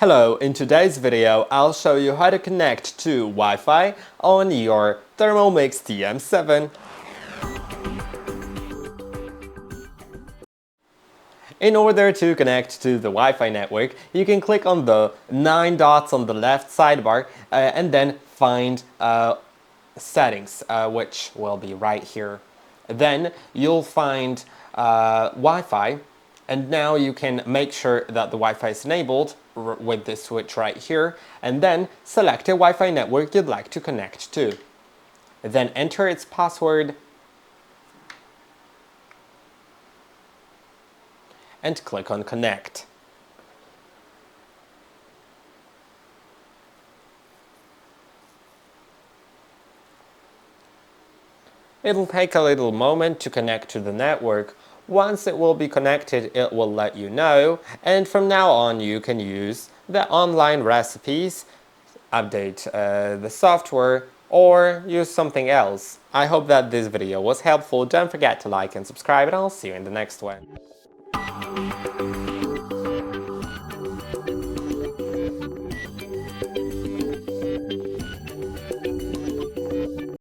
Hello, in today's video, I'll show you how to connect to Wi-Fi on your THERMOMIX TM7. In order to connect to the Wi-Fi network, you can click on the 9 dots on the left sidebar and then find settings, which will be right here. Then you'll find Wi-Fi, and now you can make sure that the Wi-Fi is enabled with this switch right here, and then select a Wi-Fi network you'd like to connect to. Then enter its password and click on Connect. It'll take a little moment to connect to the network. Once it will be connected, it will let you know, and from now on you can use the online recipes, update the software, or use something else. I hope that this video was helpful. Don't forget to like and subscribe, and I'll see you in the next one.